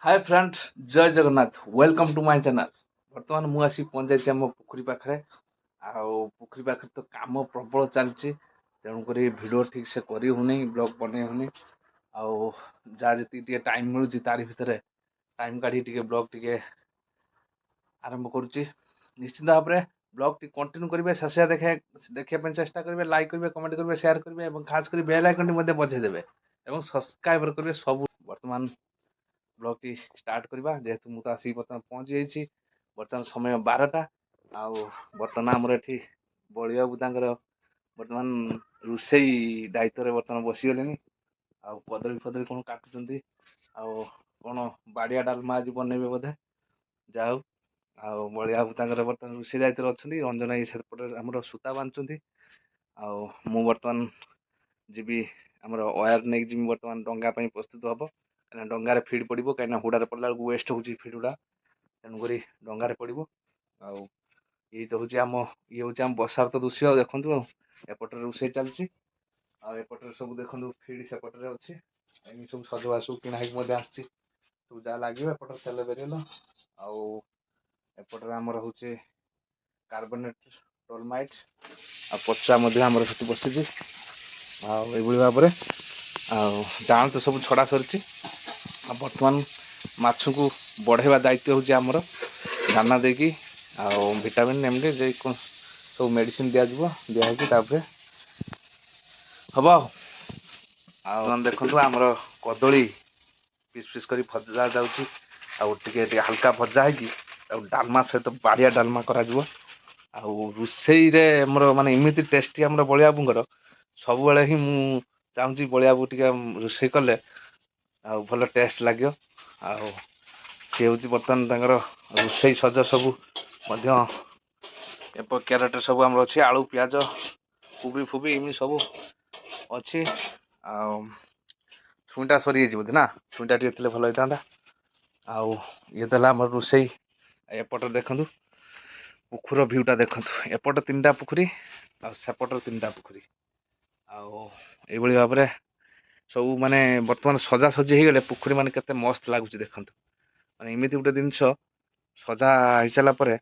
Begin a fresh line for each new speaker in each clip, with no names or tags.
हाय friend, जय Jagannath. Welcome to my channel. बर्तमान मु आसी पहुंचाई आम पोखरी पाखे। पोखरी पाखे तो काम प्रबल चलती, तेणुक भिड ठीक से कर ब्लॉग बन होनी। जहाँ जी टाइम मिलूँ तारी भितर टाइम काढ़ी ब्लॉग टे आरंभ करुच्ची। निश्चित भाव में ब्लॉग टी कंटिन्यू करेंगे, शेष देखा चेष्टा करेंगे। लाइक करेंगे, कमेंट करेंगे, शेयर करेंगे और खास कर बेल आइकन बजाई देवे और सब्सक्राइब करेंगे सब। बर्तमान ब्लॉग टी स्टार्ट करवा, जेहेतु मुझे आसिक बर्तमान पहुँची जाइए। बर्तमान समय 12टा। बर्तमान आमर ये बलिया बुदांगर बर्तमान रोषेई दायित्व बर्तमान बसीगले। कदली फदली कौन काटुंट कौन बाड़िया डालमा आज बनइबे बोधे। जाऊ बलिया बुदांगर बर्तमान रोषेई दायित्व अच्छा। रंजना सेपटे आम सूता बांधुंट। बर्तमान जीवी आमर वायर नहीं जी बर्तमान डंगा प्रस्तुत हम कहीं डंगार फिड पड़ो कहीं हुड़ार पड़ा बेलू वेस्ट हो फिड गुड़ा। तेणुक डंगार पड़ो। ये तो हूँ आम ये हूँ आम बसार तो दृश्य देखु। एपटे रोषे चलती आउटे सब देखो फिड सेपटे अच्छी। एम सब सजवा सब किଣା सब जहाँ लगे एपटे तेल बेरियल आउटे आमर हूँ कार्बोनेट डोलमाइट पचा बसी भाव में जान तो सब छड़ा सरी। बर्तमान माछ को बढ़ेवा दायित्व हूँ आमर दाना देकी विटामिन एमडी सब मेडिसिन दिखाई हम आ देखु आमर कदली पिस पिस कर भजा जाऊँगी हल्का भजा है डालमा सहित बाड़िया डालमा करा रोषे मोर माने इमिति टेस्टी आम बलिया बाबूर सब बेले ही मु चाहूँगी बलिया बाबू टे रोषे कले भल टेस्ट लगे। सी हूँ बर्तमान रोषे सज सब क्यारेट सब आम अच्छे आलू पिज कोबी फुबी एमि सब अच्छी। छुईटा सरी बोधे ना छुईटा टे भल होता। ये तो आम रोषे एपटे देखु पुखुर भ्यूटा देखु। एपट 3टा पुखरी सेपट 3टा पुखरी भाव में सब माने बर्तमान सजा सजी हो गले पुखरी मान के मस्त लगुच देखु। माने इमिति गोटे जिनस सजा हो सारापर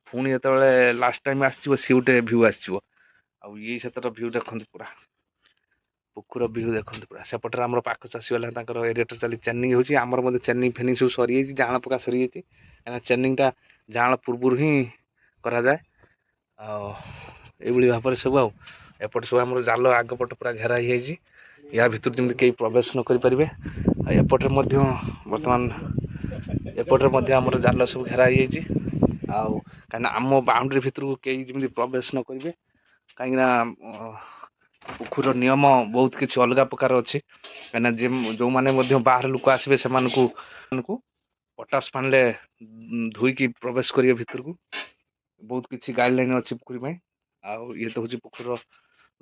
पुणी जो लास्ट टाइम आसो सी गोटे भ्यू आसो ये भ्यू देखते पूरा पुखुर भ्यू देखते पूरा सेपटे आम पाख चाषीवाला एरिया चली चेनिंग होमर चेनिंग फेनिंग सब सरी जाँ पका सरी कहीं चेनिंगटा जाँ पूर्व ही करा जाए भाव में सब एपट सब आम जाल आगपट पूरा घेरा या भितर जमी कहीं प्रवेश न करें। एपटे बर्तमान एपटे आमर जाल सब घेरा कहीं आम बाउंड्री भितर को कई जमी प्रवेश न करेंगे कहीं पुखुर नियम बहुत किसी अलग प्रकार अच्छी कहीं जो मैंने बाहर लोक आसवे से पटास पानी धोईकी प्रवेश करेंगे भितर को बहुत किसी गाइडलाइन अच्छी पुखुरी में। ये तो हूँ पुखुर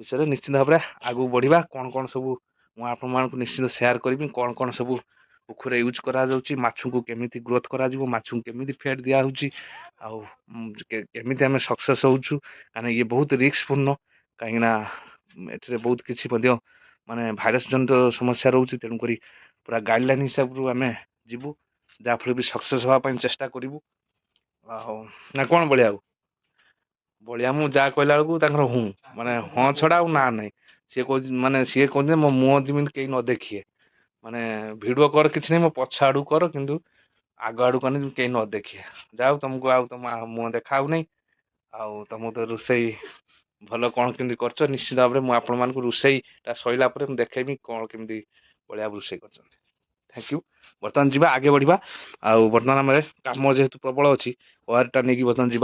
विषय निश्चित भाव में आगू बढ़ा कौन कौन सब मुझे आपण निश्चित शेयर करी कौन कौन सब पुखुर यूज करा माछ को केमिति ग्रोथ करा माछ को केमिति फेड दिया केमिति आम सक्सेस होचु कहीं ये बहुत रिस्क पूर्ण कहीं ए बहुत किसी माने भाइरस जनित समस्या रोचे। तेणुक पूरा गाइडलाइन हिसाब रू आम जीवु जहाँफल भी सक्सेस हाँपाई चेष्टा करूँ ना कौन बलिया बलिया मु जहाँ कहला बेलू हूँ माने हाँ छड़ा ना ना सी कह माने सी कहते मो मुह जमी कहीं न देखिए माने भिडियो कर कि नहीं मो पछ आड़ू कर कि आग आड़ू कने कहीं न देखिए जाओ तुमको आउ तुम मुह देखा नहीं तुम तो रोषे भल कौन केमती कर निश्चित भाव में मुझे रोषेईटा सरला देखेबी कौन केमती बलिया रोषे कर। Thank you. बर्तमान जी आगे बढ़ा बर्तमान आम कम जेहेतु प्रबल अच्छी वायरटा नहीं बर्तमान जी।